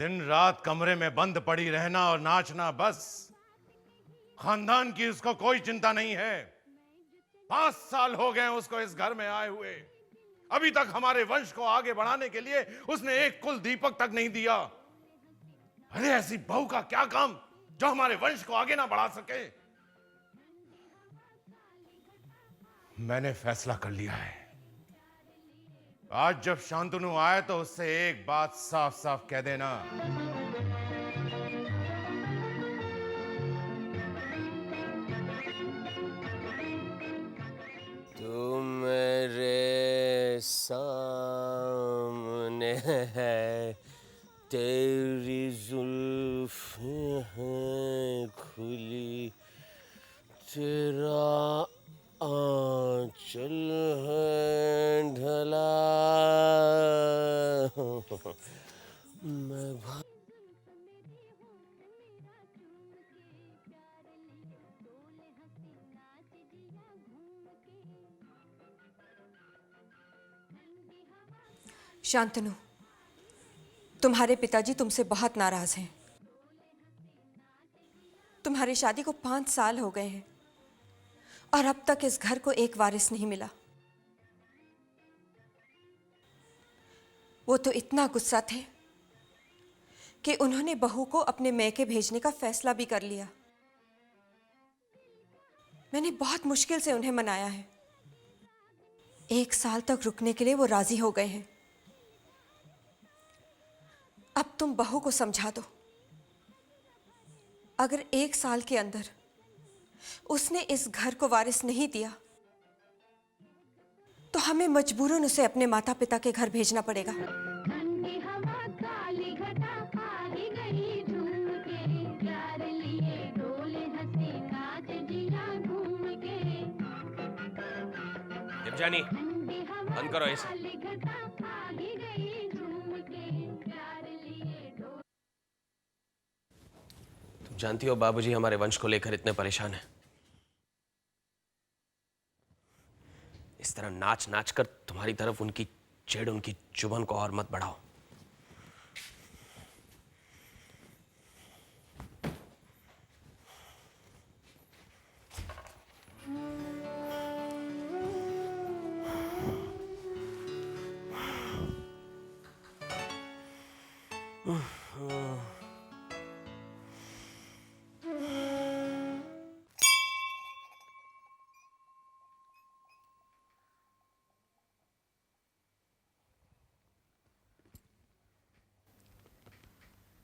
दिन रात कमरे में बंद पड़ी रहना और नाचना, बस। खानदान की उसको कोई चिंता नहीं है। 5 साल हो गए उसको इस घर में आए हुए। अभी तक हमारे वंश को आगे बढ़ाने के लिए उसने एक कुल दीपक तक नहीं दिया। अरे ऐसी बहू का क्या काम जो हमारे वंश को आगे ना बढ़ा सके। मैंने फैसला कर लिया है। आज जब शांतनु आए तो उससे एक बात साफ साफ कह देना। तू मेरे सामने है, तेरी जुल्फें हैं खुली, तेरा आंचल है ढला। मैं शांतनु, तुम्हारे पिताजी तुमसे बहुत नाराज हैं। तुम्हारी शादी को 5 साल हो गए हैं और अब तक इस घर को एक वारिस नहीं मिला। वो तो इतना गुस्सा थे कि उन्होंने बहू को अपने मैके भेजने का फैसला भी कर लिया। मैंने बहुत मुश्किल से उन्हें मनाया है। 1 साल तक रुकने के लिए वो राजी हो गए हैं। अब तुम बहू को समझा दो। अगर 1 साल के अंदर उसने इस घर को वारिस नहीं दिया तो हमें मजबूरन उसे अपने माता पिता के घर भेजना पड़ेगा। देवजानी, बंद करो इसे। तुम जानती हो बाबूजी हमारे वंश को लेकर इतने परेशान हैं। इस तरह नाच नाच कर तुम्हारी तरफ उनकी चिढ़, उनकी चुभन को और मत बढ़ाओ।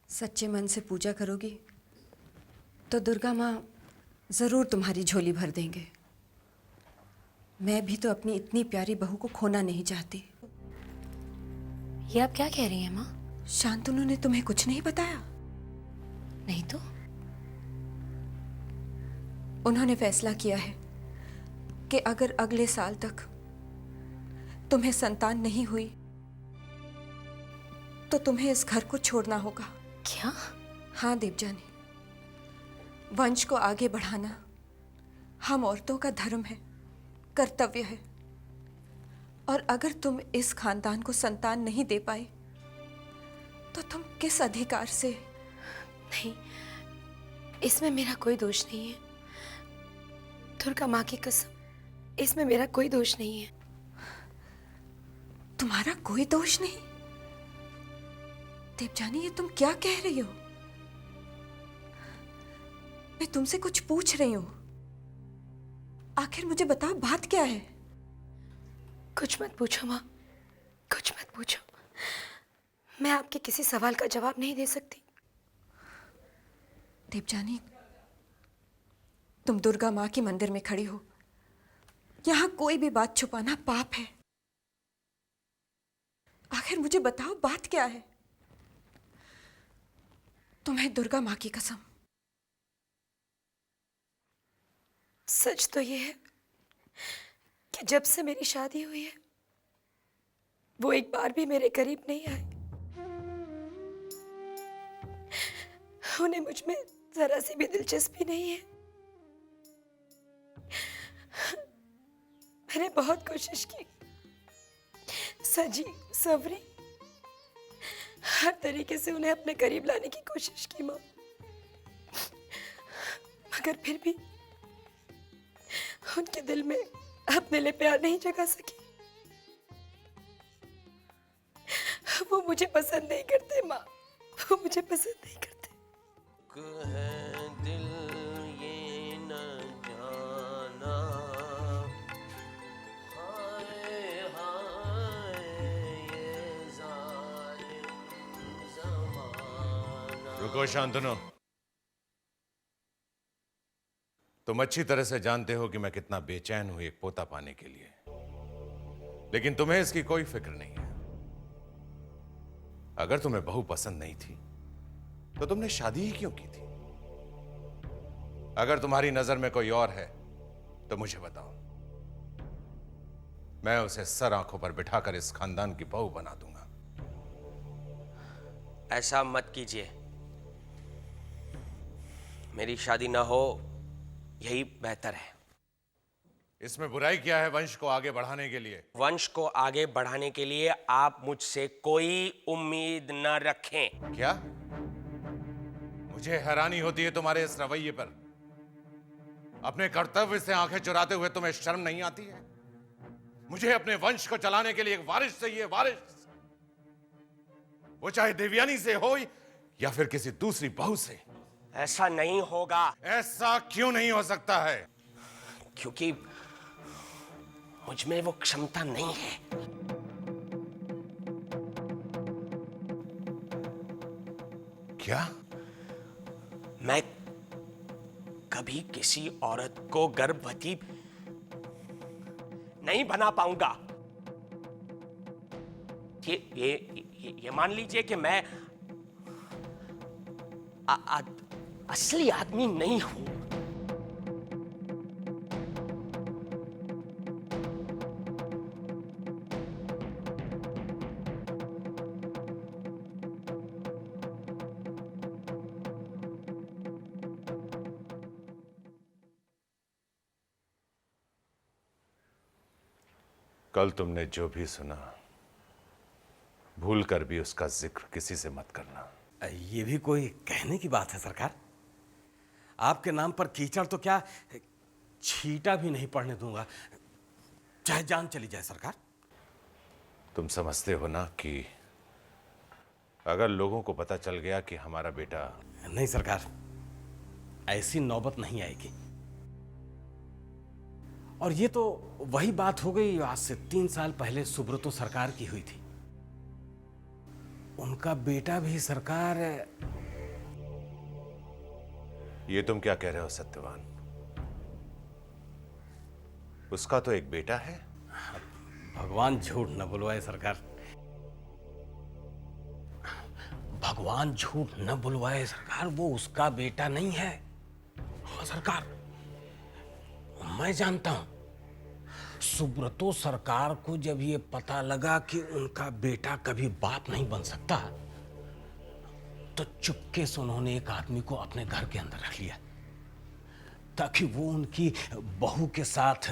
सच्चे मन से पूजा करोगी तो दुर्गा माँ जरूर तुम्हारी झोली भर देंगे। मैं भी तो अपनी इतनी प्यारी बहू को खोना नहीं चाहती। ये आप क्या कह रही हैं माँ? शांतनु ने तुम्हें कुछ नहीं बताया? नहीं तो। उन्होंने फैसला किया है कि अगर अगले साल तक तुम्हें संतान नहीं हुई तो तुम्हें इस घर को छोड़ना होगा। क्या? हाँ देवजानी, वंश को आगे बढ़ाना हम औरतों का धर्म है, कर्तव्य है। और अगर तुम इस खानदान को संतान नहीं दे पाए तो तुम किस अधिकार से? नहीं, इसमें मेरा कोई दोष नहीं है। दुर्गा माँ की कसम, इसमें मेरा कोई दोष नहीं है। तुम्हारा कोई दोष नहीं? देवजानी, ये तुम क्या कह रही हो? मैं तुमसे कुछ पूछ रही हूं। आखिर मुझे बताओ, बात क्या है? कुछ मत पूछो माँ, कुछ मत पूछो। मैं आपके किसी सवाल का जवाब नहीं दे सकती। देवजानी, तुम दुर्गा माँ के मंदिर में खड़ी हो। यहां कोई भी बात छुपाना पाप है। आखिर मुझे बताओ, बात क्या है? तुम्हें दुर्गा माँ की कसम। सच तो ये है कि जब से मेरी शादी हुई है वो एक बार भी मेरे करीब नहीं आए। उन्हें मुझ में जरा सी भी दिलचस्पी नहीं है। मैंने बहुत कोशिश की, सजी सवरी, हर तरीके से उन्हें अपने करीब लाने की कोशिश की माँ, मगर फिर भी उनके दिल में अपने लिए प्यार नहीं जगा सकी। वो मुझे पसंद नहीं करते माँ, वो मुझे पसंद नहीं करते। है दिल ये न जाना, हाय हाय ये जालिम ज़माना। रुको शांतनु, तुम अच्छी तरह से जानते हो कि मैं कितना बेचैन हूं एक पोता पाने के लिए, लेकिन तुम्हें इसकी कोई फिक्र नहीं है। अगर तुम्हें बहू पसंद नहीं थी तो तुमने शादी ही क्यों की थी? अगर तुम्हारी नजर में कोई और है तो मुझे बताओ, मैं उसे सर आंखों पर बिठाकर इस खानदान की बहू बना दूंगा। ऐसा मत कीजिए, मेरी शादी ना हो यही बेहतर है। इसमें बुराई क्या है वंश को आगे बढ़ाने के लिए? वंश को आगे बढ़ाने के लिए आप मुझसे कोई उम्मीद न रखें। क्या? मुझे हैरानी होती है तुम्हारे इस रवैये पर। अपने कर्तव्य से आंखें चुराते हुए तुम्हें शर्म नहीं आती है? मुझे अपने वंश को चलाने के लिए एक वारिस चाहिए, वारिस। वो चाहे देवयानी से हो या फिर किसी दूसरी बहू से। ऐसा नहीं होगा। ऐसा क्यों नहीं हो सकता है? क्योंकि मुझ में वो क्षमता नहीं है। क्या? मैं कभी किसी औरत को गर्भवती नहीं बना पाऊंगा। ये मान लीजिए कि मैं असली आदमी नहीं हूं। कल तुमने जो भी सुना, भूल कर भी उसका जिक्र किसी से मत करना। ये भी कोई कहने की बात है सरकार? आपके नाम पर कीचड़ तो क्या छींटा भी नहीं पड़ने दूंगा, चाहे जान चली जाए सरकार। तुम समझते हो ना कि अगर लोगों को पता चल गया कि हमारा बेटा... नहीं सरकार, ऐसी नौबत नहीं आएगी। और ये तो वही बात हो गई आज से 3 साल पहले सुब्रतो सरकार की हुई थी। उनका बेटा भी सरकार... ये तुम क्या कह रहे हो सत्यवान? उसका तो एक बेटा है। भगवान झूठ न बुलवाए सरकार, भगवान झूठ न बुलवाए सरकार, वो उसका बेटा नहीं है। हाँ सरकार, मैं जानता हूं। सुब्रतो सरकार को जब ये पता लगा कि उनका बेटा कभी बाप नहीं बन सकता, तो चुपके से उन्होंने एक आदमी को अपने घर के अंदर रख लिया ताकि वो उनकी बहू के साथ,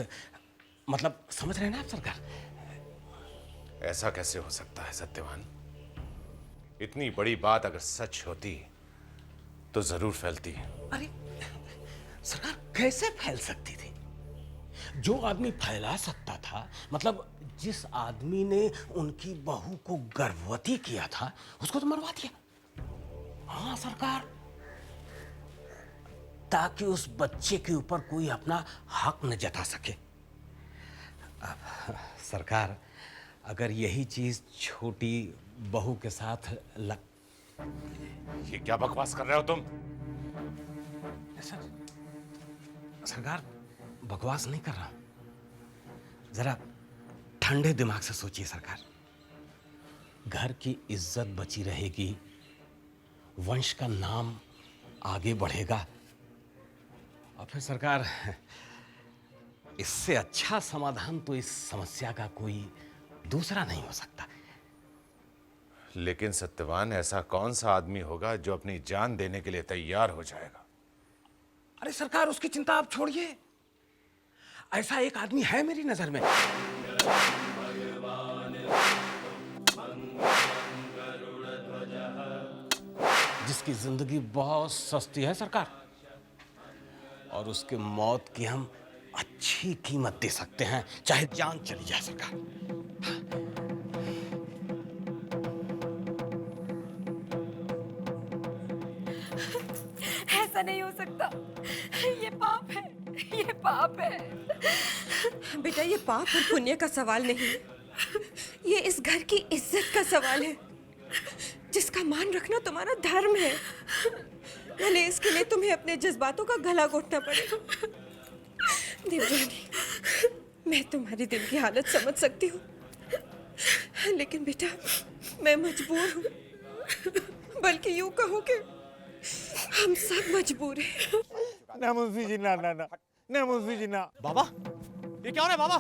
मतलब समझ रहे हैं ना आप सरकार? ऐसा कैसे हो सकता है सत्यवान? इतनी बड़ी बात अगर सच होती तो जरूर फैलती। अरे सरकार, कैसे फैल सकती थी? जो आदमी फैला सकता था, मतलब जिस आदमी ने उनकी बहू को गर्भवती किया था, उसको तो मरवा दिया। हाँ सरकार, ताकि उस बच्चे के ऊपर कोई अपना हक न जता सके। सरकार, अगर यही चीज छोटी बहू के साथ ये क्या बकवास कर रहे हो तुम? सरकार, बकवास नहीं कर रहा हूं। जरा ठंडे दिमाग से सोचिए सरकार। घर की इज्जत बची रहेगी, वंश का नाम आगे बढ़ेगा, और फिर सरकार इससे अच्छा समाधान तो इस समस्या का कोई दूसरा नहीं हो सकता। लेकिन सत्यवान, ऐसा कौन सा आदमी होगा जो अपनी जान देने के लिए तैयार हो जाएगा? अरे सरकार, उसकी चिंता आप छोड़िए। ऐसा एक आदमी है मेरी नजर में। जिसकी जिंदगी बहुत सस्ती है सरकार, और उसके मौत की हम अच्छी कीमत दे सकते हैं, चाहे जान चली जाए सरकार। ऐसा नहीं हो सकता, ये पाप है, ये पाप है। बेटा, ये पाप और पुण्य का सवाल नहीं है, ये इस घर की इज्जत का सवाल है, जिसका मान रखना तुम्हारा धर्म है। भले इसके लिए तुम्हें अपने जज्बातों का गला घोटना पड़े। देवरानी, मैं तुम्हारी दिल की हालत समझ सकती हूँ, लेकिन बेटा मैं मजबूर हूँ, बल्कि यूं कहो कि हम सब मजबूर हैं। ना मुंशी जी, ना ना ना ना मुंशी जी ना। बाबा, ये क्या हो रहा है बाबा?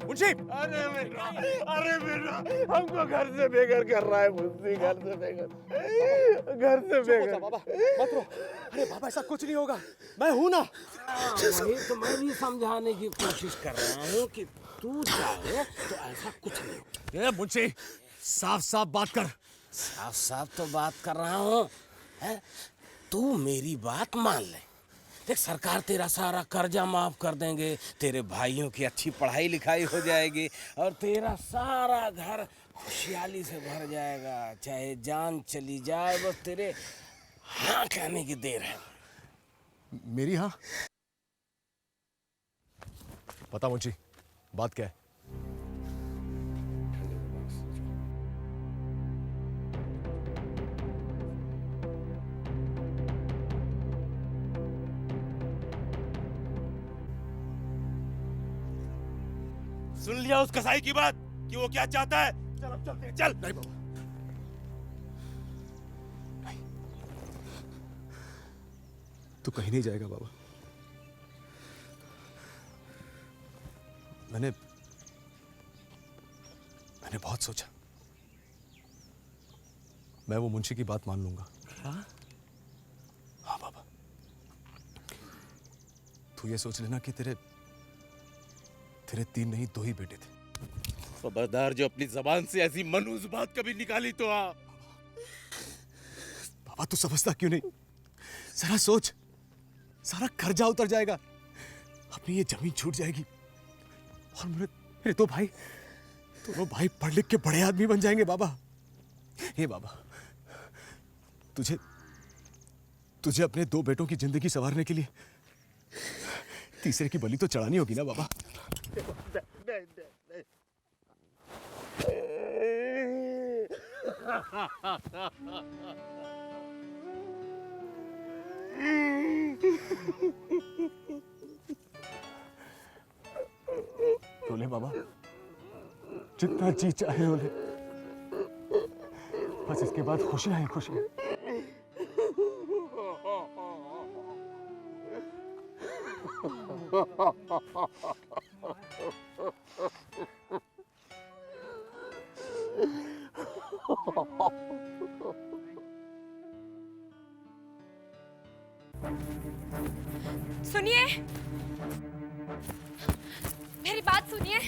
मुंशी, अरे बेटा, हमको घर से बेघर कर रहा है मुंशी, घर से बेघर, घर से बेघर। बाबा मत रो। अरे बाबा, ऐसा कुछ नहीं होगा, मैं हूं ना। वही तो मैं भी समझाने की कोशिश कर रहा हूँ कि तू चाहे तो ऐसा कुछ नहीं हो। ये मुंशी, साफ साफ बात कर। साफ साफ तो बात कर रहा हूँ, हैं? तू मेरी बात मान ले। देख, सरकार तेरा सारा कर्जा माफ कर देंगे, तेरे भाइयों की अच्छी पढ़ाई लिखाई हो जाएगी, और तेरा सारा घर खुशहाली से भर जाएगा, चाहे जान चली जाए, बस तेरे हाँ कहने की देर है। मेरी हाँ? पता मुंशी, बात क्या है? सुन लिया उस कसाई की बात कि वो क्या चाहता है? चल अब चलते हैं, चल। नहीं बाबा, नहीं, तू कहीं नहीं जाएगा बाबा। मैंने बहुत सोचा, मैं वो मुंशी की बात मान लूंगा। हाँ बाबा, तू ये सोच लेना कि तेरे 3 नहीं 2 ही बेटे थे। खबरदार, जो अपनी जबान से ऐसी मनहूस बात कभी निकाली तो आ। बाबा, तू समझता क्यों नहीं? जरा सोच, सारा कर्जा उतर जाएगा, अपनी ये जमीन छूट जाएगी, और मेरे दोनों भाई पढ़ लिख के बड़े आदमी बन जाएंगे बाबा। हे बाबा, तुझे अपने 2 बेटों की जिंदगी संवारने के लिए तीसरे की बलि तो चढ़ानी होगी ना बाबा। रोले बाबा, जितना जी चाहे रोले, बस इसके बाद खुशियां ही खुशियां। सुनिए, मेरी बात सुनिए।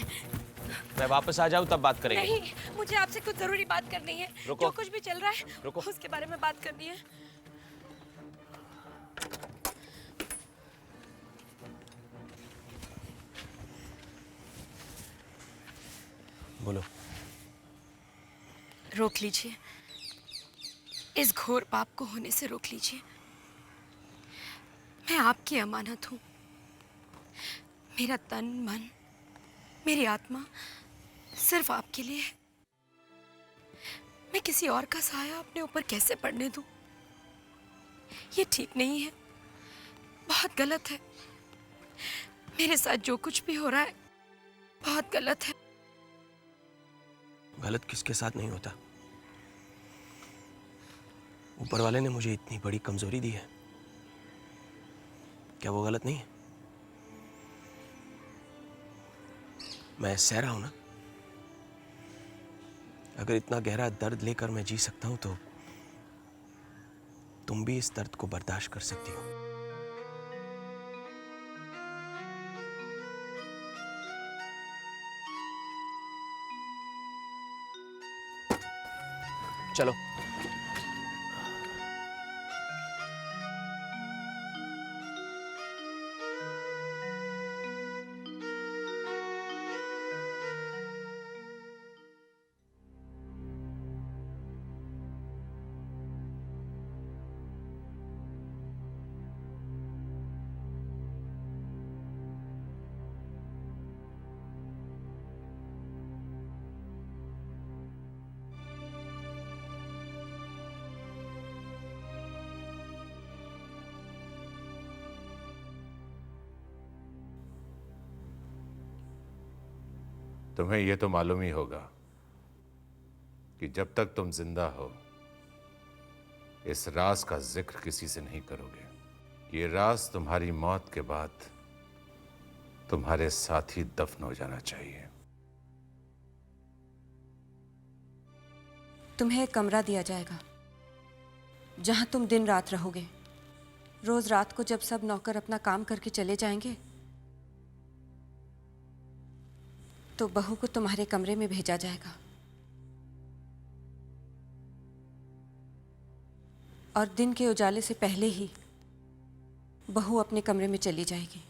मैं वापस आ जाऊं तब बात करेंगे। नहीं, मुझे आपसे कुछ जरूरी बात करनी है। रुको। जो कुछ भी चल रहा है, रुको। उसके बारे में बात करनी है। बोलो। रोक लीजिए, इस घोर पाप को होने से रोक लीजिए। मैं आपकी अमानत हूं। मेरा तन, मन, मेरी आत्मा सिर्फ आपके लिए है। मैं किसी और का साया अपने ऊपर कैसे पड़ने दूं? ये ठीक नहीं है, बहुत गलत है। मेरे साथ जो कुछ भी हो रहा है बहुत गलत है। गलत किसके साथ नहीं होता? ऊपर वाले ने मुझे इतनी बड़ी कमजोरी दी है, क्या वो गलत नहीं है? मैं सह रहा हूं ना। अगर इतना गहरा दर्द लेकर मैं जी सकता हूं, तो तुम भी इस दर्द को बर्दाश्त कर सकती हो। चलो। तुम्हें यह तो मालूम ही होगा कि जब तक तुम जिंदा हो इस राज का जिक्र किसी से नहीं करोगे। ये राज तुम्हारी मौत के बाद तुम्हारे साथ ही दफन हो जाना चाहिए। तुम्हें एक कमरा दिया जाएगा जहां तुम दिन रात रहोगे। रोज रात को जब सब नौकर अपना काम करके चले जाएंगे तो बहू को तुम्हारे कमरे में भेजा जाएगा और दिन के उजाले से पहले ही बहू अपने कमरे में चली जाएगी।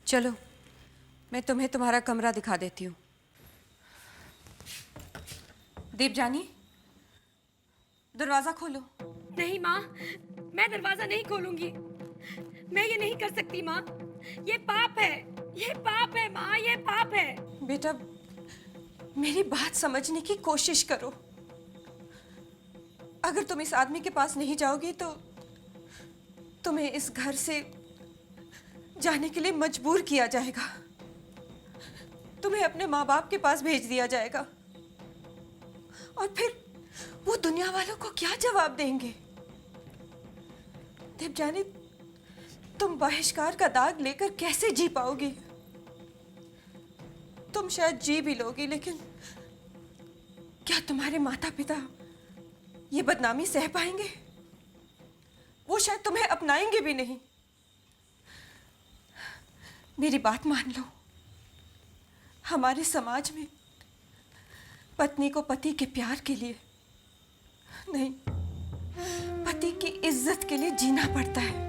चलो मैं तुम्हें तुम्हारा कमरा दिखा देती हूँ। दीपजानी, दरवाजा खोलो। नहीं माँ, मैं दरवाजा नहीं खोलूंगी। मैं ये नहीं कर सकती माँ। ये पाप है, ये पाप है माँ, ये पाप है। बेटा मेरी बात समझने की कोशिश करो। अगर तुम इस आदमी के पास नहीं जाओगी तो तुम्हें इस घर से जाने के लिए मजबूर किया जाएगा। तुम्हें अपने माँ बाप के पास भेज दिया जाएगा और फिर वो दुनिया वालों को क्या जवाब देंगे? देवजानी, तुम बहिष्कार का दाग लेकर कैसे जी पाओगी? तुम शायद जी भी लोगी, लेकिन क्या तुम्हारे माता पिता ये बदनामी सह पाएंगे? वो शायद तुम्हें अपनाएंगे भी नहीं। मेरी बात मान लो। हमारे समाज में पत्नी को पति के प्यार के लिए नहीं, पति की इज्जत के लिए जीना पड़ता है।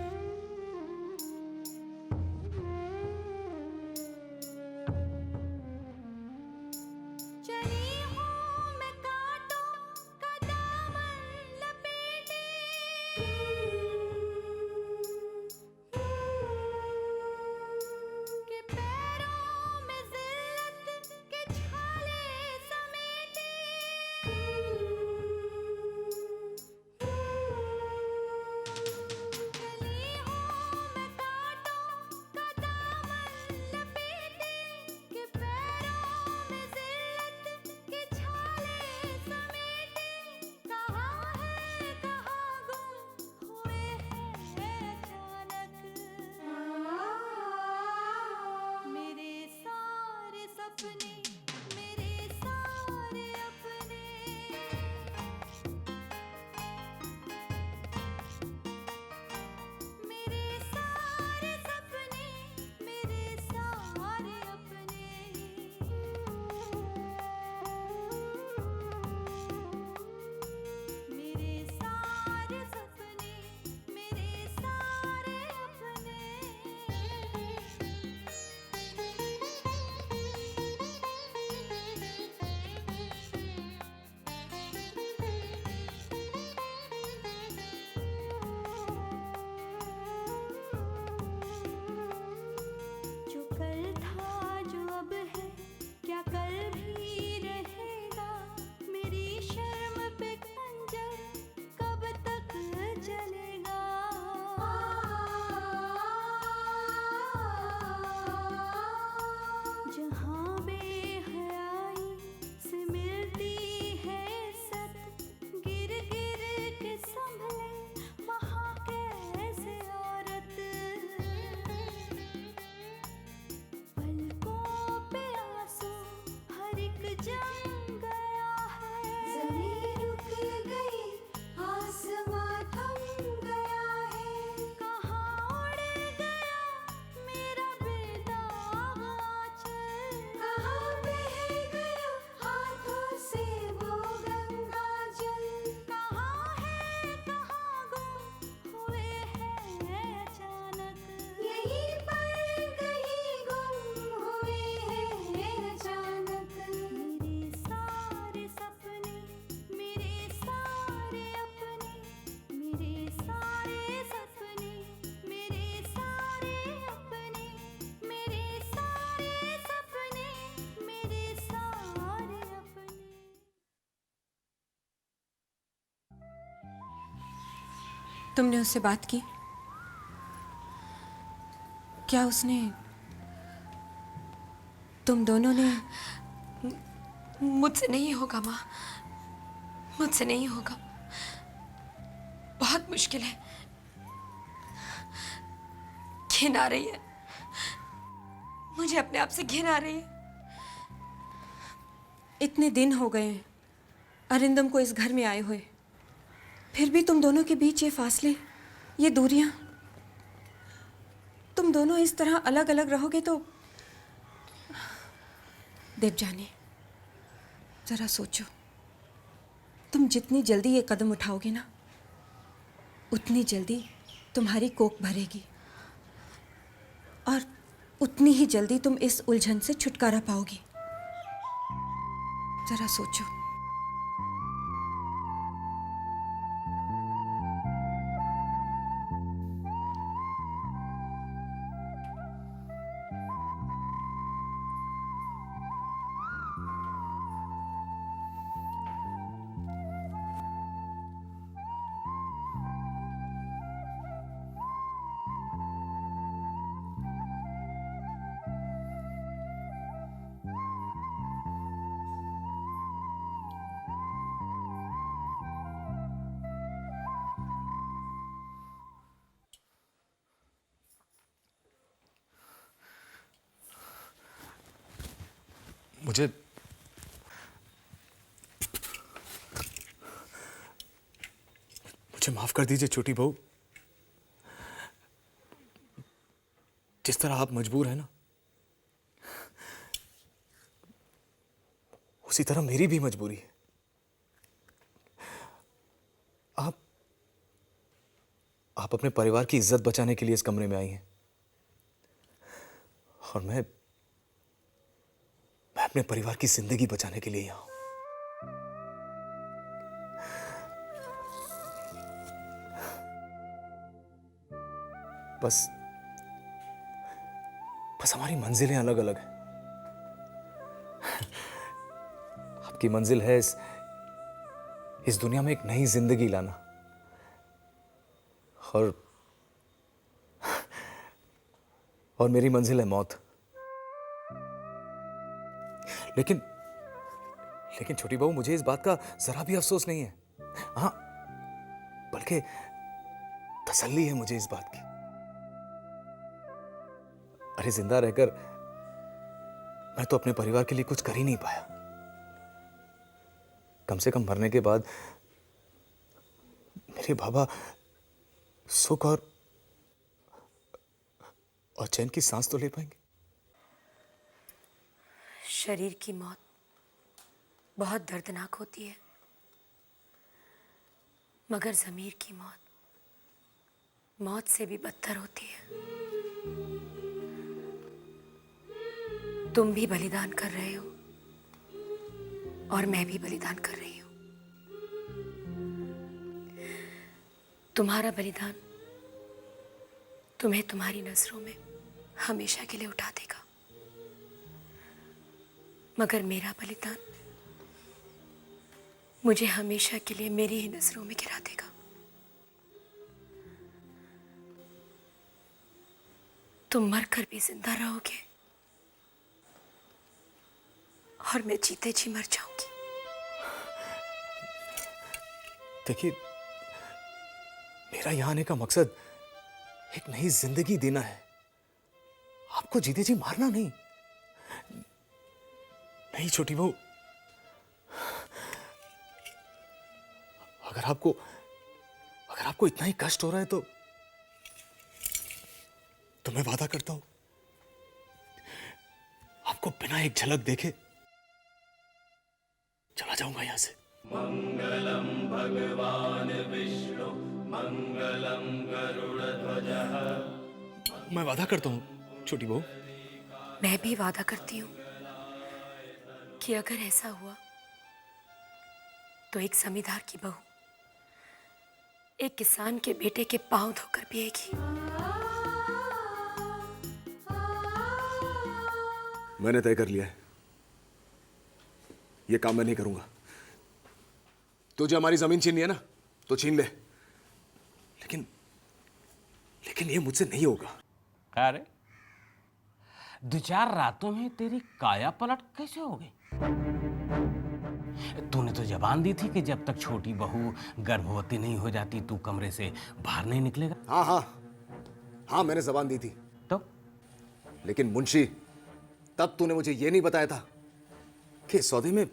तुमने उससे बात की? क्या उसने, तुम दोनों ने? मुझसे नहीं होगा माँ, मुझसे नहीं होगा। बहुत मुश्किल है। घिन आ रही है, मुझे अपने आप से घिन आ रही है। इतने दिन हो गए हैं अरिंदम को इस घर में आए हुए, फिर भी तुम दोनों के बीच ये फासले, ये दूरियां। तुम दोनों इस तरह अलग अलग रहोगे तो। देवजानी, जरा सोचो, तुम जितनी जल्दी ये कदम उठाओगे ना, उतनी जल्दी तुम्हारी कोख भरेगी और उतनी ही जल्दी तुम इस उलझन से छुटकारा पाओगी। जरा सोचो। मुझे माफ कर दीजिए छोटी बहू। जिस तरह आप मजबूर हैं ना, उसी तरह मेरी भी मजबूरी है। आप अपने परिवार की इज्जत बचाने के लिए इस कमरे में आई हैं और मैं अपने परिवार की जिंदगी बचाने के लिए यहां हूं। बस हमारी मंजिलें अलग अलग हैं। आपकी मंजिल है इस दुनिया में एक नई जिंदगी लाना, और मेरी मंजिल है मौत। लेकिन छोटी बहू, मुझे इस बात का जरा भी अफसोस नहीं है। हाँ, बल्कि तसल्ली है मुझे इस बात की। अरे जिंदा रहकर मैं तो अपने परिवार के लिए कुछ कर ही नहीं पाया। कम से कम मरने के बाद मेरे बाबा सुख और चैन की सांस तो ले पाएंगे। शरीर की मौत बहुत दर्दनाक होती है, मगर ज़मीर की मौत से भी बदतर होती है। तुम भी बलिदान कर रहे हो और मैं भी बलिदान कर रही हूं। तुम्हारा बलिदान तुम्हें तुम्हारी नजरों में हमेशा के लिए उठा देगा, मगर मेरा बलिदान मुझे हमेशा के लिए मेरी ही नजरों में गिरा देगा। तुम मरकर भी जिंदा रहोगे और मैं जीते जी मर जाऊंगी। देखिए, मेरा यहां आने का मकसद एक नई जिंदगी देना है, आपको जीते जी मारना नहीं। नहीं छोटी बहू, अगर आपको इतना ही कष्ट हो रहा है तो मैं वादा करता हूं, आपको बिना एक झलक देखे चला जाऊंगा यहां से। मंगलम भगवान विष्णु मंगलम गरुड़ध्वजः। मैं वादा करता हूं छोटी बहू। मैं भी वादा करती हूँ कि अगर ऐसा हुआ तो एक जमींदार की बहू एक किसान के बेटे के पांव धोकर पिएगी। मैंने तय कर लिया है, यह काम मैं नहीं करूंगा। तुझे हमारी जमीन छीननी है ना, तो छीन ले, लेकिन लेकिन ये मुझसे नहीं होगा। अरे 2-4 रातों में तेरी काया पलट कैसे हो गई? तूने तो जबान दी थी कि जब तक छोटी बहू गर्भवती नहीं हो जाती तू कमरे से बाहर नहीं निकलेगा। हाँ हाँ हाँ, मैंने जबान दी थी। तो लेकिन मुंशी, तब तूने मुझे ये नहीं बताया था कि इस सौदे में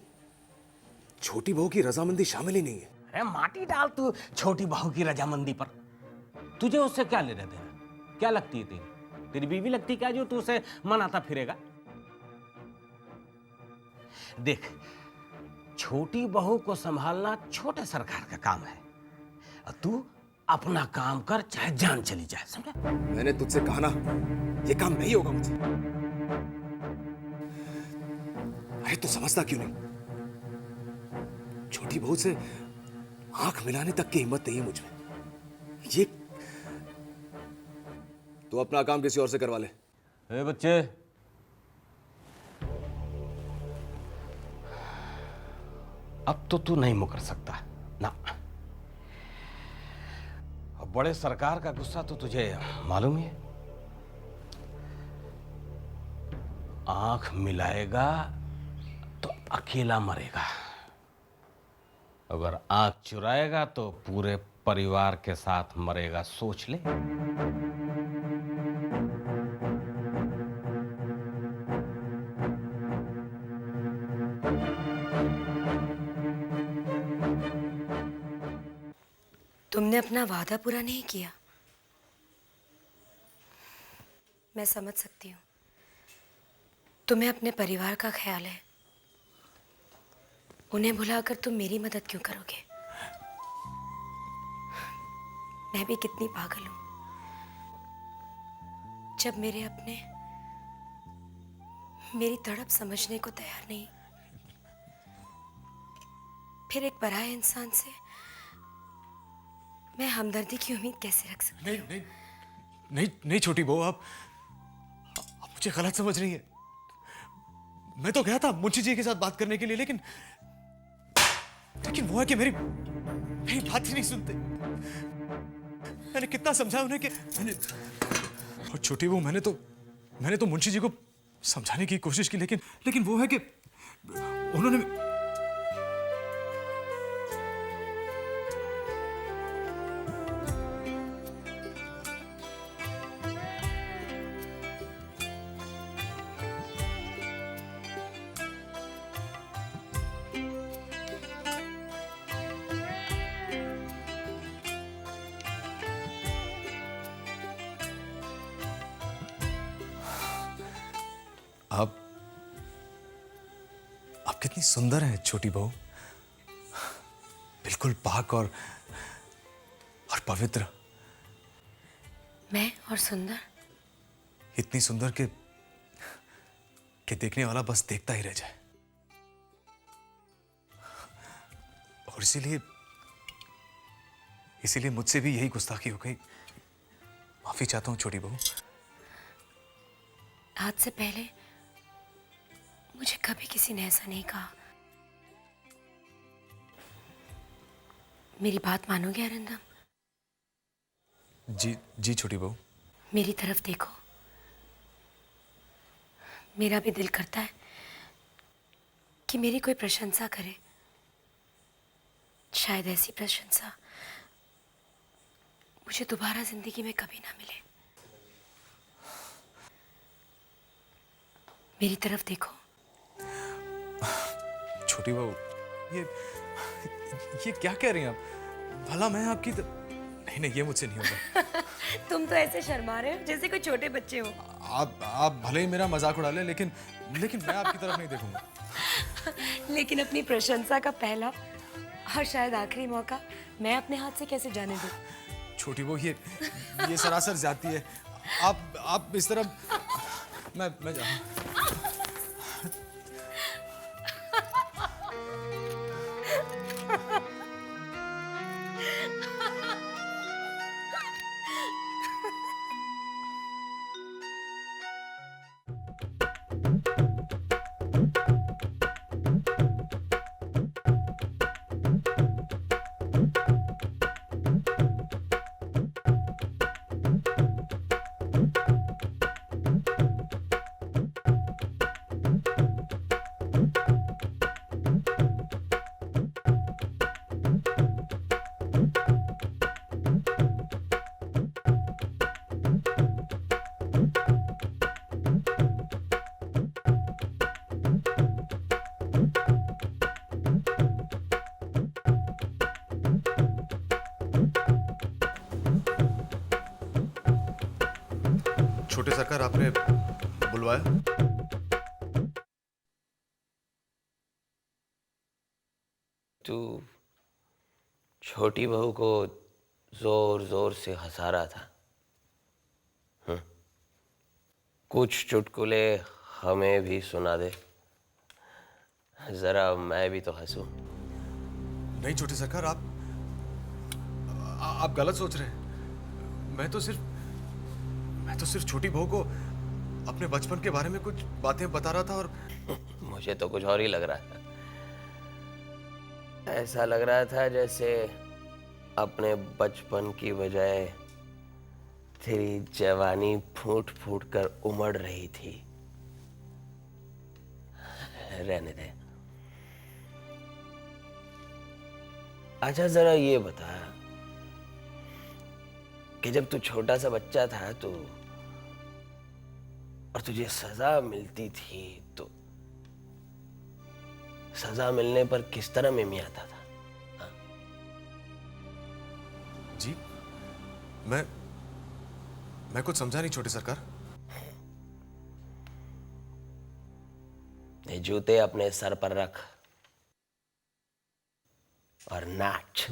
छोटी बहू की रजामंदी शामिल ही नहीं है। अरे माटी डाल तू छोटी बहू की रजामंदी पर। तुझे उससे क्या लेना देना? क्या लगती है तेरी बीवी लगती क्या जो तू उसे मनाता फिरेगा? देख, छोटी बहू को संभालना छोटे सरकार का काम है और तू अपना काम कर, चाहे जान चली जाए, समझा? मैंने तुझसे कहा ना, ये काम नहीं होगा मुझे। अरे तू समझता क्यों नहीं? छोटी बहू से आंख मिलाने तक की हिम्मत नहीं है मुझ में। ये तू अपना काम किसी और से करवा ले। ए बच्चे, अब तो तू नहीं मुकर सकता ना। अब बड़े सरकार का गुस्सा तो तुझे मालूम ही है। आंख मिलाएगा तो अकेला मरेगा, अगर आंख चुराएगा तो पूरे परिवार के साथ मरेगा। सोच ले। तुमने अपना वादा पूरा नहीं किया। मैं समझ सकती हूँ, तुम्हें अपने परिवार का ख्याल है। उन्हें भुलाकर तुम मेरी मदद क्यों करोगे? मैं भी कितनी पागल हूं, जब मेरे अपने मेरी तड़प समझने को तैयार नहीं, फिर एक पराये इंसान से मैं हमदर्दी की उम्मीद कैसे रख सकती हूँ? नहीं नहीं नहीं छोटी बहू, आप मुझे गलत समझ रही है। मैं तो गया था मुंशी जी के साथ बात करने के लिए, लेकिन वो है कि मेरी बात ही नहीं सुनते। मैंने कितना समझाया उन्हें कि और छोटी बहू, मैंने तो मुंशी जी को समझाने की कोशिश की, लेकिन वो है कि उन्होंने आप कितनी सुंदर हैं छोटी बहू, बिल्कुल पाक और पवित्र। मैं और सुंदर? इतनी सुंदर कि देखने वाला बस देखता ही रह जाए। और इसीलिए मुझसे भी यही गुस्ताखी हो गई। माफी चाहता हूं छोटी बहू। आज से पहले मुझे कभी किसी ने ऐसा नहीं कहा। मेरी बात मानोगे अरिंदम? जी छोटी बहू। मेरी तरफ देखो। मेरा भी दिल करता है कि मेरी कोई प्रशंसा करे। शायद ऐसी प्रशंसा मुझे दोबारा जिंदगी में कभी ना मिले। मेरी तरफ देखो। छोटी बहू, ये क्या कह रही हैं आप? भला मैं आपकी नहीं, ये मुझसे नहीं होगा। तुम तो ऐसे शर्मा रहे हो जैसे कोई छोटे बच्चे हो। आप भले ही मेरा मजाक उड़ा लें, लेकिन मैं आपकी तरफ नहीं देखूंगा। लेकिन अपनी प्रशंसा का पहला और शायद आखिरी मौका मैं अपने हाथ से कैसे जाने दूं? छोटी बहू, ये सरासर जाती है। आप इस तरह मैं जाऊं। छोटे सरकार, आपने बुलवाया? तू छोटी बहू को जोर जोर से हंसा रहा था। कुछ चुटकुले हमें भी सुना दे, जरा मैं भी तो हंसूं। नहीं छोटे सरकार, आप गलत सोच रहे हैं। मैं तो सिर्फ छोटी बहू को अपने बचपन के बारे में कुछ बातें बता रहा था। और मुझे तो कुछ और ही लग रहा था। ऐसा लग रहा था जैसे अपने बचपन की बजाय तेरी जवानी फूट फूट कर उमड़ रही थी। रहने दे। अच्छा जरा ये बता कि जब तू छोटा सा बच्चा था तो और तुझे सजा मिलती थी तो सजा मिलने पर किस तरह मिमी आता था? हाँ? जी, मैं कुछ समझा नहीं छोटे सरकार। ये जूते अपने सर पर रख और नाच।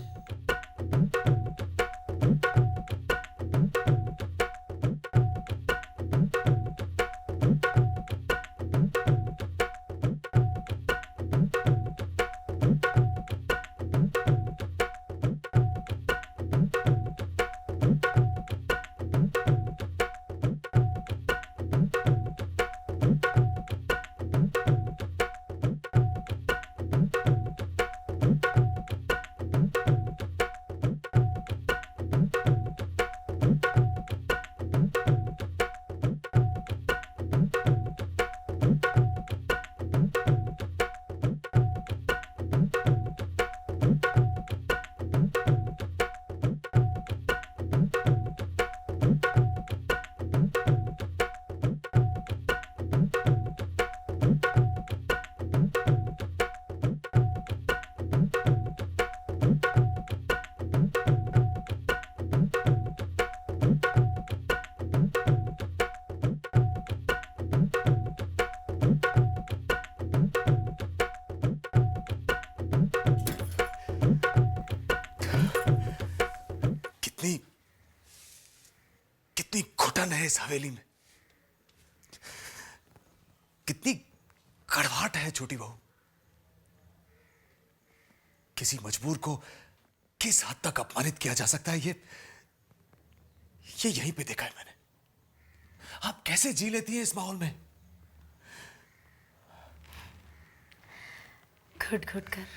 कितनी घुटन है इस हवेली में, कितनी कड़वाहट है छोटी बहू। किसी मजबूर को किस हद तक अपमानित किया जा सकता है, ये यहीं पे देखा है मैंने। आप कैसे जी लेती हैं इस माहौल में? घुट घुट कर,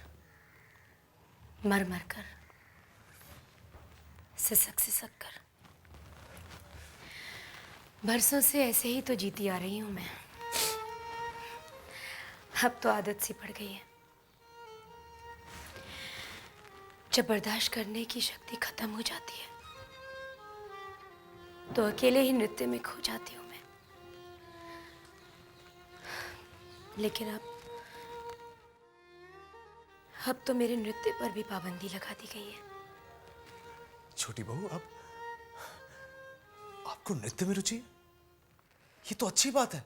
मर मर कर, सिसक सिसक कर। बरसों से ऐसे ही तो जीती आ रही हूं मैं। अब तो आदत सी पड़ गई है। जब बर्दाश्त करने की शक्ति खत्म हो जाती है तो अकेले ही नृत्य में खो जाती हूं मैं। लेकिन अब तो मेरे नृत्य पर भी पाबंदी लगा दी गई है। छोटी बहू, अब आपको नृत्य में रुचि है? ये तो अच्छी बात है।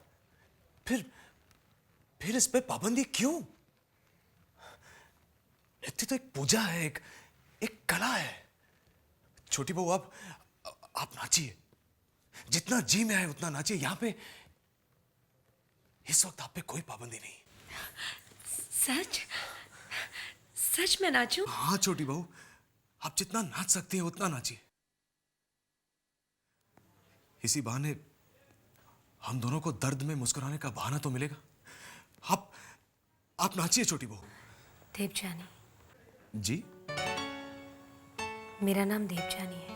फिर इस पे पाबंदी क्यों? नृत्य तो एक पूजा है, एक कला है। छोटी बहू, आप नाचिए, जितना जी में आए उतना नाचिए। यहां पे इस वक्त आप पे कोई पाबंदी नहीं। सच सच में नाचूं? हाँ छोटी बहू, आप जितना नाच सकती हैं उतना नाचिए। इसी बहाने हम दोनों को दर्द में मुस्कुराने का बहाना तो मिलेगा। आप नाचिए छोटी बहू। देवजानी। जी? मेरा नाम देवजानी है।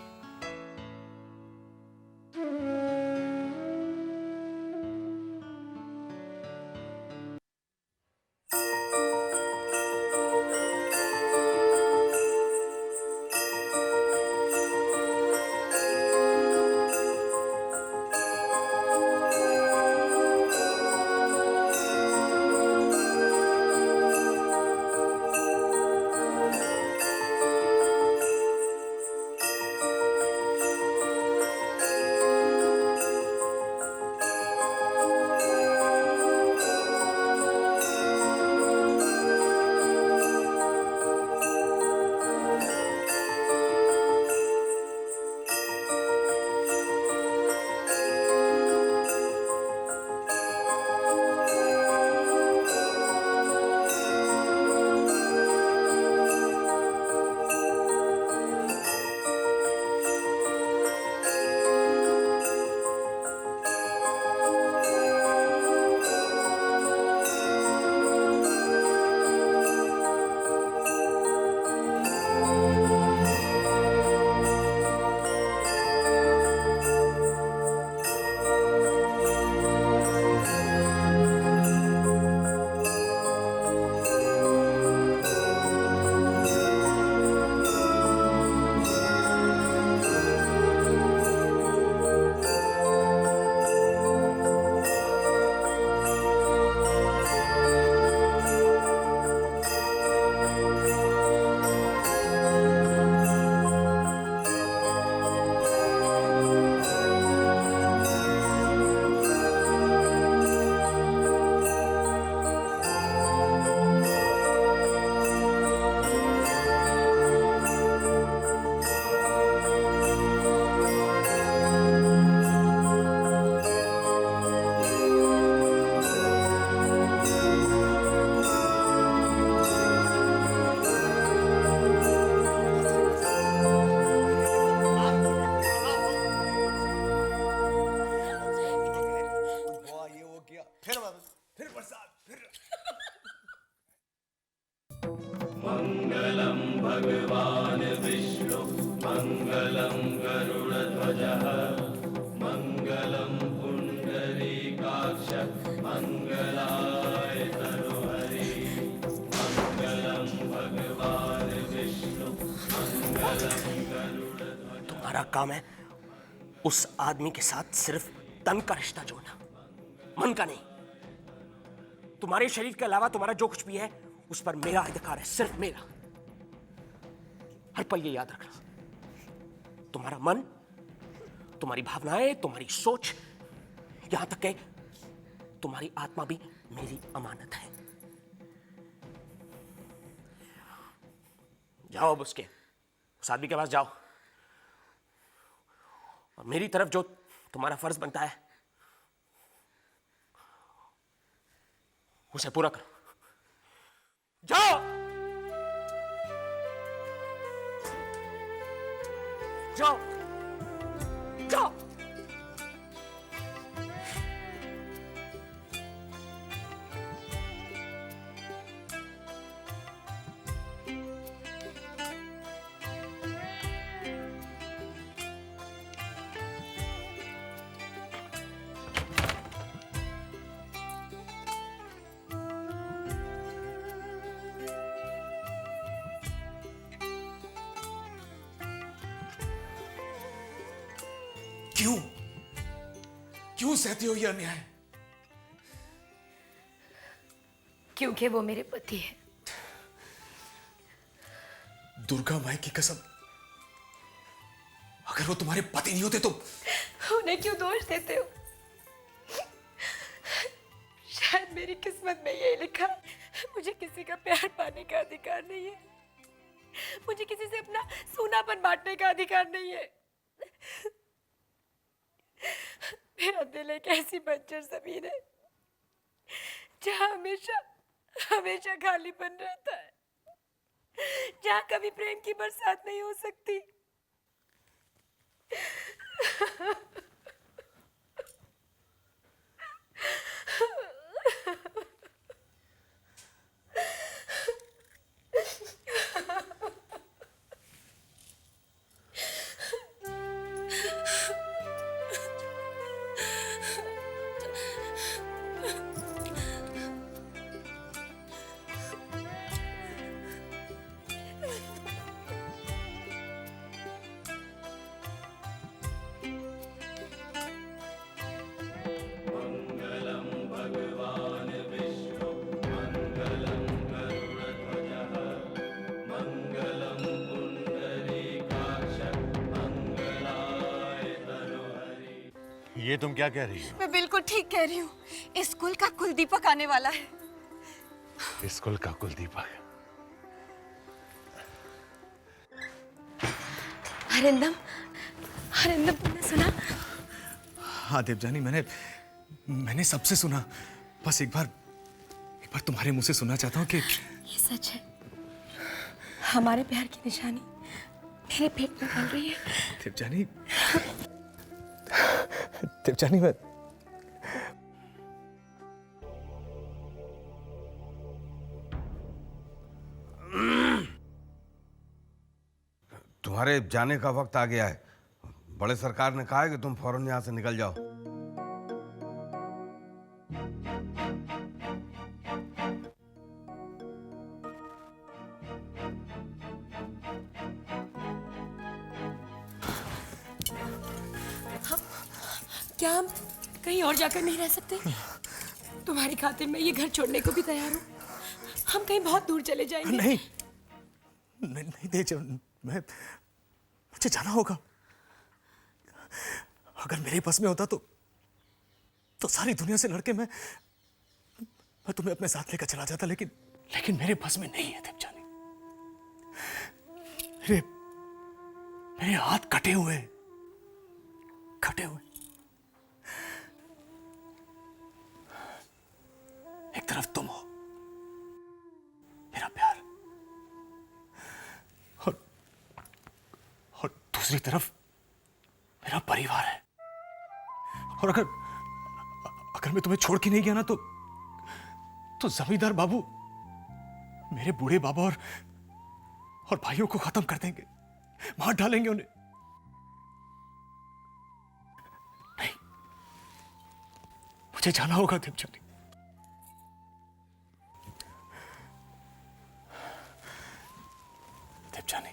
मङ्गलं गरुडध्वजः मङ्गलं पुण्डरीकाक्ष मङ्गलाय तनुहरि मङ्गलं भगवान् विष्णु मङ्गलं गरुडध्वज। तुम्हारा काम है उस आदमी के साथ सिर्फ तन का रिश्ता जोड़ना, मन का नहीं। तुम्हारे शरीर के अलावा तुम्हारा जो कुछ भी है उस पर मेरा अधिकार है, सिर्फ मेरा। हर पल ये याद रखना, तुम्हारा मन, तुम्हारी भावनाएं, तुम्हारी सोच, यहां तक कि तुम्हारी आत्मा भी मेरी अमानत है। जाओ अब उस आदमी के पास जाओ और मेरी तरफ जो तुम्हारा फर्ज बनता है उसे पूरा करो। जाओ। जाओ जाओ। क्यों क्यों सहती हो ये अन्याय? क्योंकि वो मेरे पति है। दुर्गा माई की कसम, अगर वो तुम्हारे पति नहीं होते तो उन्हें क्यों दोष देते हो? शायद मेरी किस्मत में ये लिखा मुझे किसी का प्यार पाने का अधिकार नहीं है, मुझे किसी से अपना सूनापन बांटने का अधिकार नहीं है। मेरा दिल एक ऐसी बंजर जमीन है जहाँ हमेशा हमेशा खालीपन रहता है, जहाँ कभी प्रेम की बरसात नहीं हो सकती। ये तुम क्या कह रही हो? मैं बिल्कुल ठीक कह रही हूँ। स्कूल का कुलदीपक आने वाला है। स्कूल का कुलदीपक? अरिंदम, अरिंदम, तुमने सुना? हाँ देवजानी, मैंने सबसे सुना। बस एक बार तुम्हारे मुंह से सुनना चाहता हूँ कि ये सच है। हमारे प्यार की निशानी मेरे पेट में बन रही है। देवजानी, देवजानी, मैं तुम्हारे जाने का वक्त आ गया है। बड़े सरकार ने कहा है कि तुम फौरन यहां से निकल जाओ। क्या हम कहीं और जाकर नहीं रह सकते? तुम्हारी खातिर मैं ये घर छोड़ने को भी तैयार हूँ। हम कहीं बहुत दूर चले जाएंगे। नहीं नहीं, नहीं देवजानी, मुझे जाना होगा। अगर मेरे बस में होता तो सारी दुनिया से लड़के मैं तुम्हें अपने साथ लेकर चला जाता, लेकिन मेरे बस में नहीं है देवजानी। मेरे हाथ कटे हुए। एक तरफ तुम हो, मेरा प्यार, और दूसरी तरफ मेरा परिवार है। और अगर मैं तुम्हें छोड़ के नहीं गया ना तो जमींदार बाबू मेरे बूढ़े बाबा और भाइयों को खत्म कर देंगे। मार डालेंगे उन्हें। नहीं, मुझे जाना होगा देवजानी। देवजानी,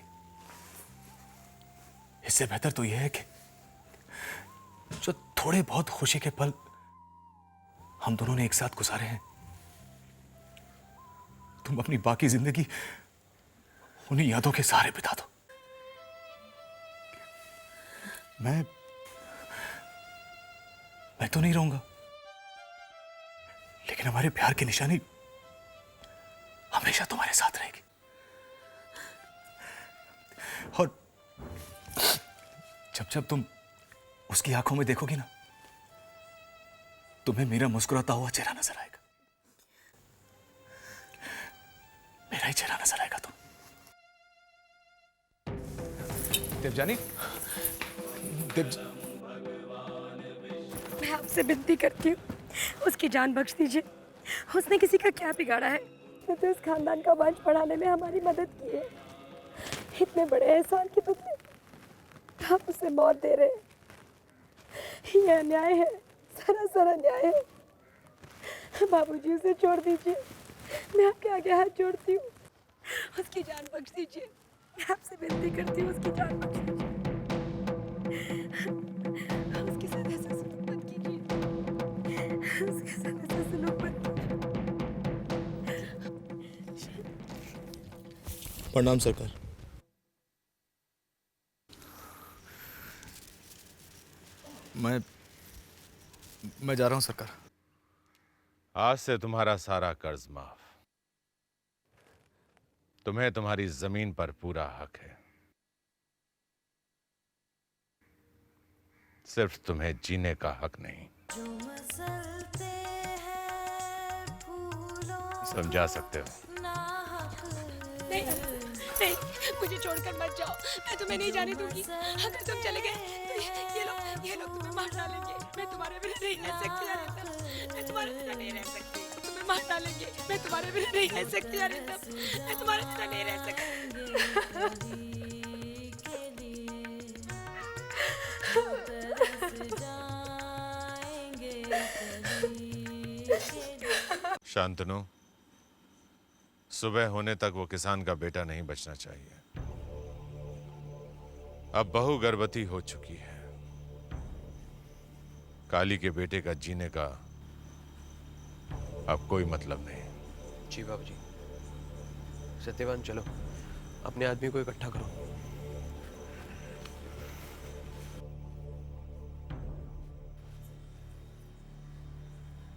इससे बेहतर तो यह है कि जो थोड़े बहुत खुशी के पल हम दोनों ने एक साथ गुजारे हैं, तुम अपनी बाकी जिंदगी उन्हीं यादों के सहारे बिता दो। मैं तो नहीं रहूंगा, लेकिन हमारे प्यार की निशानी हमेशा तुम्हारे साथ रहेगी। और जब तुम उसकी आंखों में देखोगी ना, तुम्हें मेरा मुस्कुराता हुआ चेहरा नजर आएगा, मेरा ही चेहरा नजर आएगा। तुम देवजानी, मैं आपसे विनती करती हूँ, उसकी जान बख्श दीजिए। उसने किसी का क्या बिगाड़ा है? उसने तो इस खानदान का वंश बढ़ाने में हमारी मदद की है। इतने बड़े एहसान के बदले आप उसे मौत दे रहे हैं। ये अन्याय है, सरासर अन्याय है। बाबूजी, उसे छोड़ दीजिए। मैं आपके आगे हाथ जोड़ती हूँ, उसकी जान बख्श दीजिए। मैं आपसे विनती करती हूँ, उसकी जान बख्श दीजिए। उसके साथ ऐसा सलूक मत कीजिए। उसके साथ ऐसा सलूक मत कीजिए। प्रणाम सरकार। मैं जा रहा हूं सरकार। आज से तुम्हारा सारा कर्ज माफ। तुम्हें तुम्हारी जमीन पर पूरा हक है। सिर्फ तुम्हें जीने का हक नहीं। तुम जा सकते हो। नहीं, नहीं, मुझे छोड़कर मत जाओ। मैं तुम्हें नहीं जाने दूंगी। अगर तुम चले गए तो ये लोग तुम्हें मार डालेंगे। मैं तुम्हारे बिना नहीं रह सकती अरिंदम। मैं तुम्हारे बिना नहीं रह सकती। तुम्हें मार डालेंगे। मैं तुम्हारे बिना नहीं रह सकती अरिंदम। मैं तुम्हारे बिना नहीं रह सकती। शांतनु, सुबह होने तक वो किसान का बेटा नहीं बचना चाहिए। अब बहू गर्भवती हो चुकी है। काली के बेटे का जीने का अब कोई मतलब नहीं। जी बाबूजी। सत्यवान, चलो अपने आदमी को इकट्ठा करो।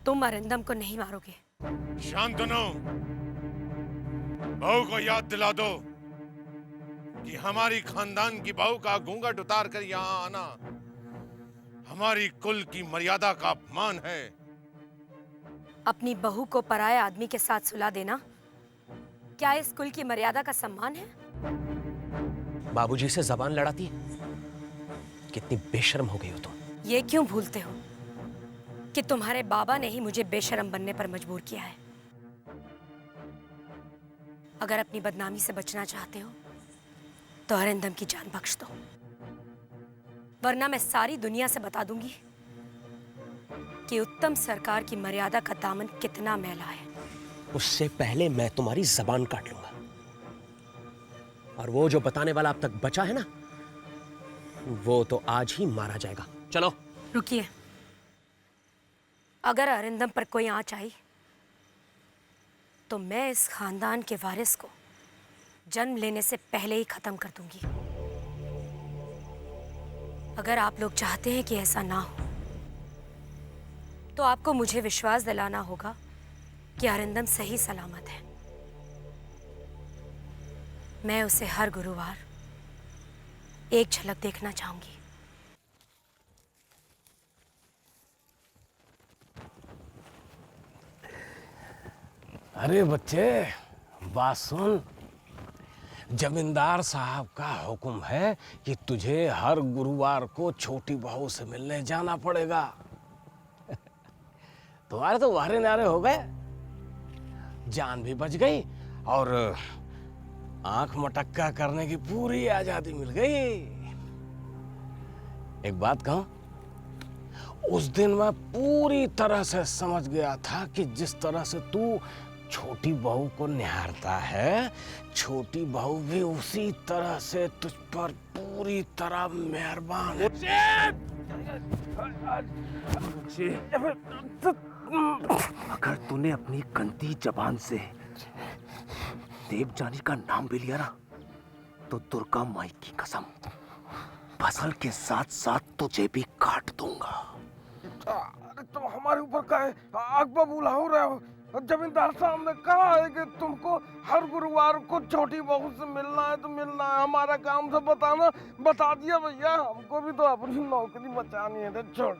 तुम अरिंदम को नहीं मारोगे। शांतनु, बहू को याद दिला दो कि हमारी खानदान की बहू का घूंघट उतार कर यहां आना हमारी कुल की मर्यादा का अपमान है। अपनी बहू को पराये आदमी के साथ सुला देना क्या इस कुल की मर्यादा का सम्मान है? बाबूजी से जबान लड़ाती है। कितनी बेशर्म हो गई हो तुम। ये क्यों भूलते हो कि तुम्हारे बाबा ने ही मुझे बेशर्म बनने पर मजबूर किया है। अगर अपनी बदनामी से बचना चाहते हो तो अरिंदम की जान बख्श दो, वरना मैं सारी दुनिया से बता दूंगी कि उत्तम सरकार की मर्यादा का दामन कितना मैला है। उससे पहले मैं तुम्हारी जबान काट लूंगा। और वो जो बताने वाला अब तक बचा है ना, वो तो आज ही मारा जाएगा। चलो। रुकिए, अगर अरिंदम पर कोई आंच आई तो मैं इस खानदान के वारिस को जन्म लेने से पहले ही खत्म कर दूंगी। अगर आप लोग चाहते हैं कि ऐसा ना हो तो आपको मुझे विश्वास दिलाना होगा कि अरिंदम सही सलामत है। मैं उसे हर गुरुवार एक झलक देखना चाहूंगी। अरे बच्चे, बात सुन। जमींदार साहब का हुक्म है कि तुझे हर गुरुवार को छोटी बहू से मिलने जाना पड़ेगा। तुम्हारे तो वारे नारे हो गए, जान भी बच गई और आंख मटक्का करने की पूरी आजादी मिल गई। एक बात कहूं, उस दिन मैं पूरी तरह से समझ गया था कि जिस तरह से तू छोटी बहू को निहारता है, छोटी बहू भी उसी तरह से तुझ पर पूरी तरह मेहरबान है। अगर तूने अपनी गंदी जबान से देवजानी का नाम भी लिया ना, तो दुर्गा माई की कसम फसल के साथ साथ तुझे भी काट दूंगा। अरे तुम हमारे ऊपर का आग बबूला हो रहे हो। जमींदार साहब ने कहा है कि तुमको हर गुरुवार को छोटी बहू से मिलना है तो मिलना है। हमारा काम से बताना बता दिया भैया, हमको भी तो अपनी नौकरी बचानी है। छोड़।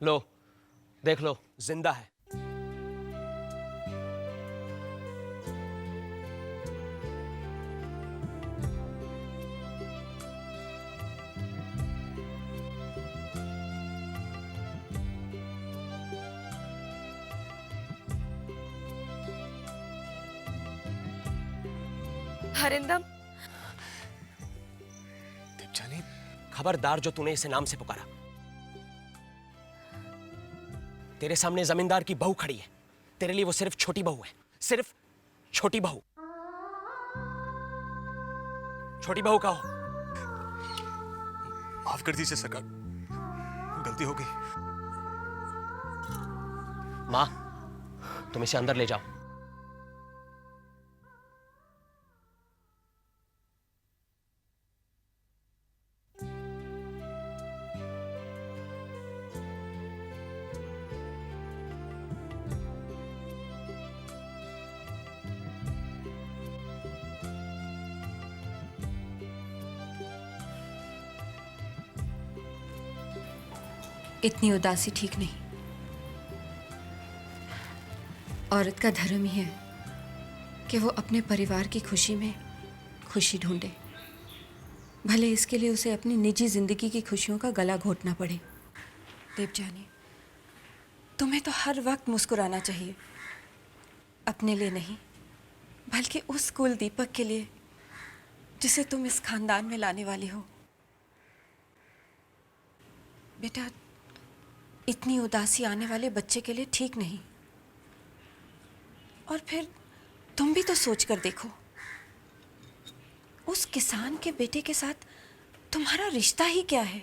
लो, देख लो, जिंदा है। हरिंदम, देवजानी, खबरदार जो तूने इसे नाम से पुकारा। तेरे सामने जमींदार की बहू खड़ी है, तेरे लिए वो सिर्फ छोटी बहू है, सिर्फ छोटी बहू। छोटी बहू का हो। माफ कर दीजिए सरकार, गलती हो गई। मां, तुम इसे अंदर ले जाओ। इतनी उदासी ठीक नहीं। औरत का धर्म ही है कि वो अपने परिवार की खुशी में खुशी ढूंढे, भले इसके लिए उसे अपनी निजी जिंदगी की खुशियों का गला घोटना पड़े। देवजानी, तुम्हें तो हर वक्त मुस्कुराना चाहिए, अपने लिए नहीं बल्कि उस कुल दीपक के लिए जिसे तुम इस खानदान में लाने वाली हो। बेटा, इतनी उदासी आने वाले बच्चे के लिए ठीक नहीं। और फिर तुम भी तो सोच कर देखो, उस किसान के बेटे के साथ तुम्हारा रिश्ता ही क्या है?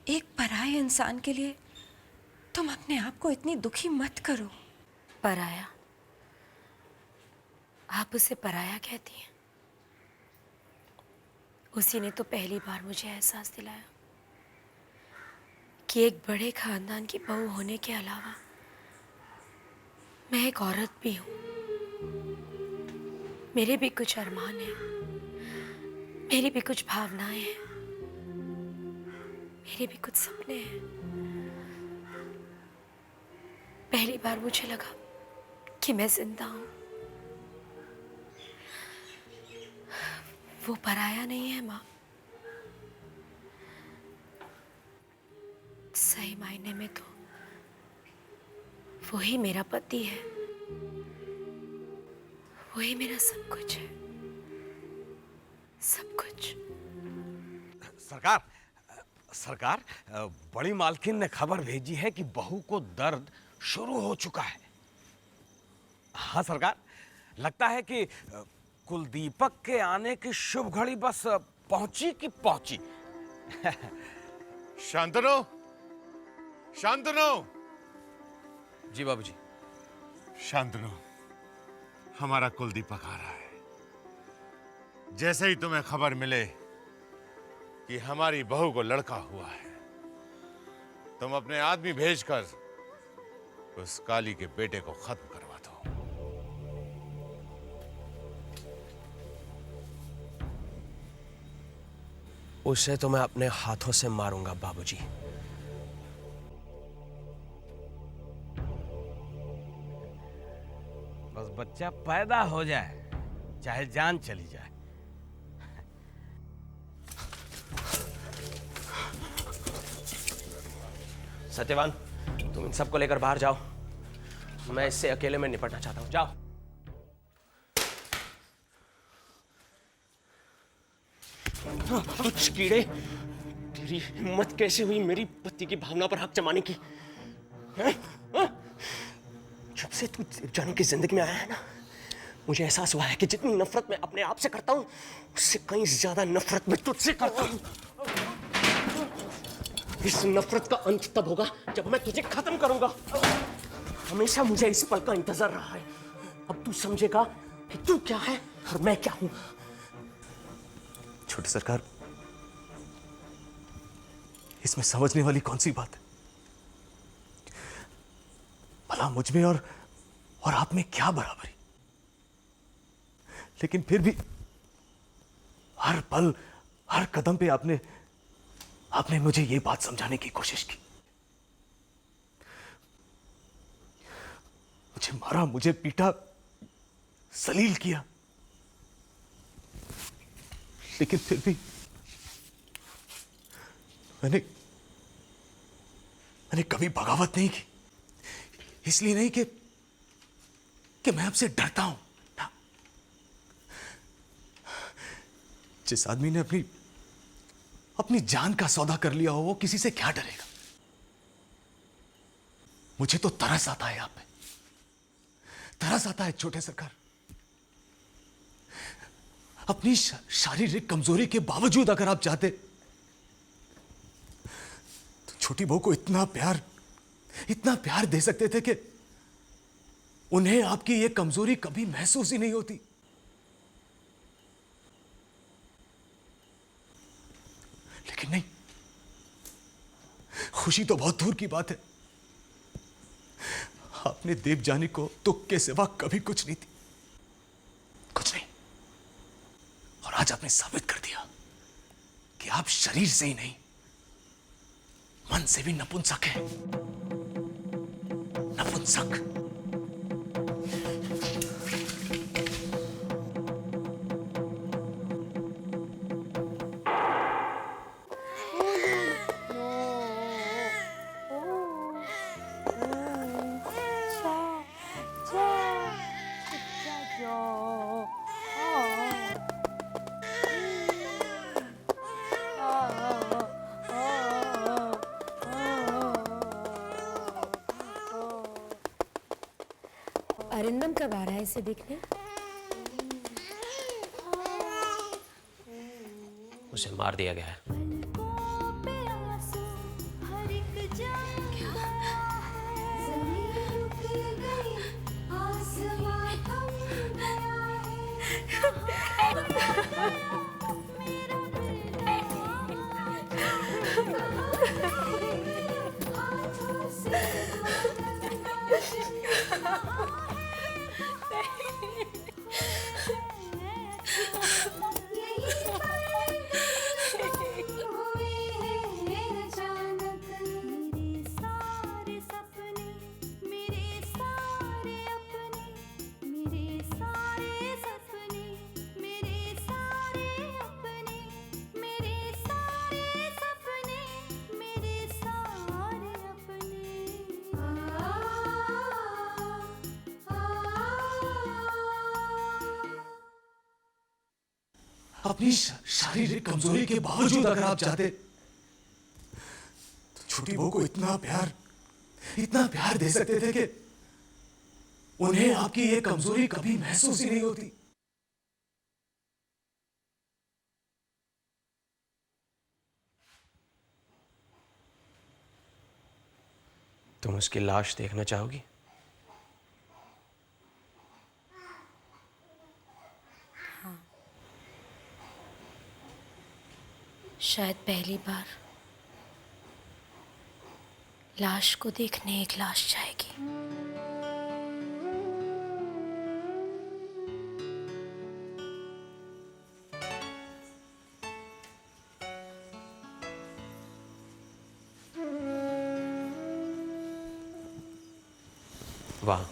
एक पराये इंसान के लिए तुम अपने आप को इतनी दुखी मत करो। पराया? आप उसे पराया कहती हैं? उसी ने तो पहली बार मुझे एहसास दिलाया कि एक बड़े खानदान की बहू होने के अलावा मैं एक औरत भी हूँ। मेरे भी कुछ अरमान हैं, मेरी भी कुछ भावनाएं हैं, मेरे भी कुछ सपने हैं। पहली बार मुझे लगा कि मैं जिंदा हूँ। वो पराया नहीं है माँ, सही मायने में तो वही मेरा पति है, वही मेरा सब कुछ है, सब कुछ। सरकार, सरकार, बड़ी मालकिन ने खबर भेजी है कि बहू को दर्द शुरू हो चुका है। हाँ सरकार, लगता है कि कुलदीपक के आने की शुभ घड़ी बस पहुंची कि पहुंची। शांतनु, शांतनु। जी बाबूजी। शांतनु, हमारा कुलदीपक आ रहा है। जैसे ही तुम्हें खबर मिले कि हमारी बहू को लड़का हुआ है, तुम अपने आदमी भेजकर उस काली के बेटे को खत्म करवा दो। उसे तो मैं अपने हाथों से मारूंगा बाबूजी। बस बच्चा पैदा हो जाए, चाहे जान चली जाए। सत्यवान, तुम इन सबको लेकर बाहर जाओ। मैं इससे अकेले में निपटना चाहता हूं। जाओ। कुछ कीड़े, तेरी हिम्मत कैसे हुई मेरी पति की भावना पर हक जमाने की? हैं? हाँ? जब से तू जाने की जिंदगी में आया है ना, मुझे एहसास हुआ है कि जितनी नफरत मैं अपने आप से करता हूं, उससे कहीं ज्यादा नफरत मैं तुझसे करता हूं। इस नफरत का अंत तब होगा जब मैं तुझे खत्म करूंगा। हमेशा मुझे इस पल का इंतजार रहा है। अब तू समझेगा कि तू क्या है और मैं क्या हूं। छोटे सरकार, इसमें समझने वाली कौन सी बात है? भला मुझ में और आप में क्या बराबरी? लेकिन फिर भी हर पल, हर कदम पे आपने मुझे ये बात समझाने की कोशिश की। मुझे मारा, मुझे पीटा, सलील किया, लेकिन फिर भी मैंने कभी बगावत नहीं की। इसलिए नहीं कि मैं आपसे डरता हूं ना। जिस आदमी ने अपनी जान का सौदा कर लिया हो, वो किसी से क्या डरेगा? मुझे तो तरस आता है आप पे, तरस आता है छोटे सरकार। अपनी शारीरिक कमजोरी के बावजूद अगर आप चाहते तो छोटी बहू को इतना प्यार दे सकते थे कि उन्हें आपकी यह कमजोरी कभी महसूस ही नहीं होती। लेकिन नहीं, खुशी तो बहुत दूर की बात है। आपने देवजानी को दुख के सिवा कभी कुछ नहीं दी, कुछ नहीं। और आज आपने साबित कर दिया कि आप शरीर से ही नहीं, मन से भी नपुंसक हैं। नपुंसक। अरिंदम कब आ रहा है इसे देखने? उसे मार दिया गया है। अपनी शारीरिक कमजोरी के बावजूद अगर आप चाहते तो छोटी बहू को इतना प्यार दे सकते थे कि उन्हें आपकी ये कमजोरी कभी महसूस ही नहीं होती। तुम उसकी लाश देखना चाहोगी? शायद पहली बार लाश को देखने एक लाश जाएगी। वाह,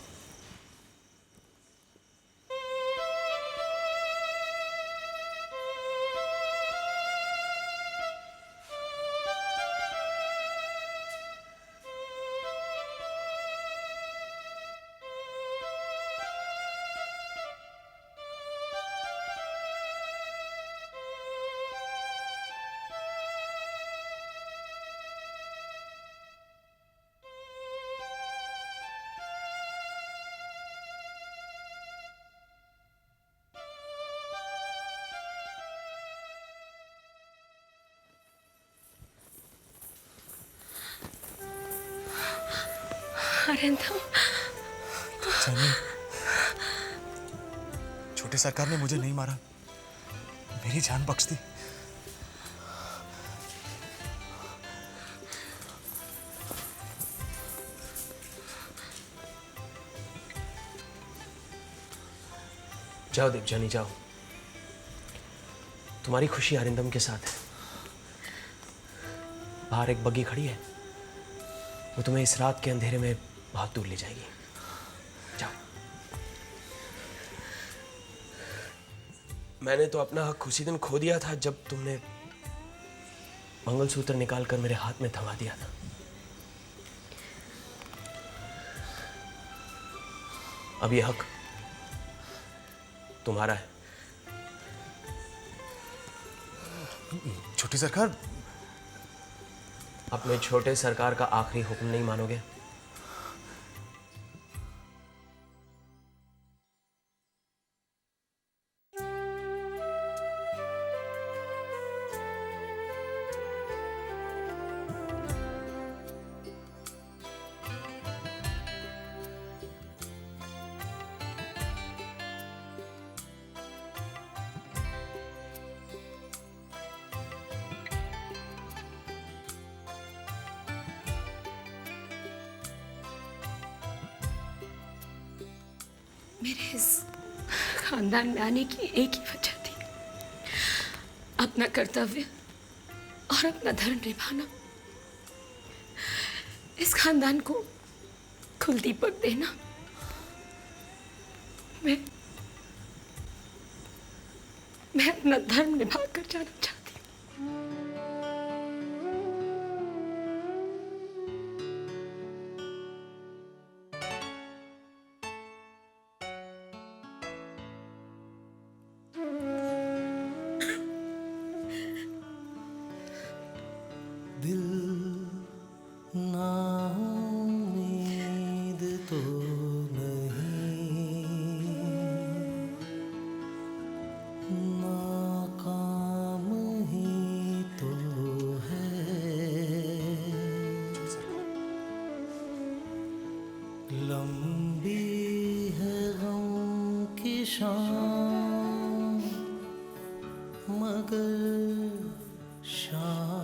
अरिंदम। जानी, छोटे सरकार ने मुझे नहीं मारा, मेरी जान बख्श दी। जाओ देवजानी जाओ, तुम्हारी खुशी अरिंदम के साथ है। बाहर एक बग्गी खड़ी है, वो तुम्हें इस रात के अंधेरे में बहुत दूर ले जाएगी। जाओ। मैंने तो अपना हक उसी दिन खो दिया था जब तुमने मंगलसूत्र निकालकर मेरे हाथ में थमा दिया था। अब ये हक तुम्हारा है। छोटी सरकार, अपने छोटे सरकार का आखिरी हुक्म नहीं मानोगे? मेरे इस खानदान में आने की एक ही वजह थी, अपना कर्तव्य और अपना धर्म निभाना, इस खानदान को कुल दीपक देना। मैं अपना धर्म निभा कर जाना चाहती हूँ। नाउम्मीद तो नहीं, नाकाम ही तो है। लंबी है गम की शाम, मगर शाम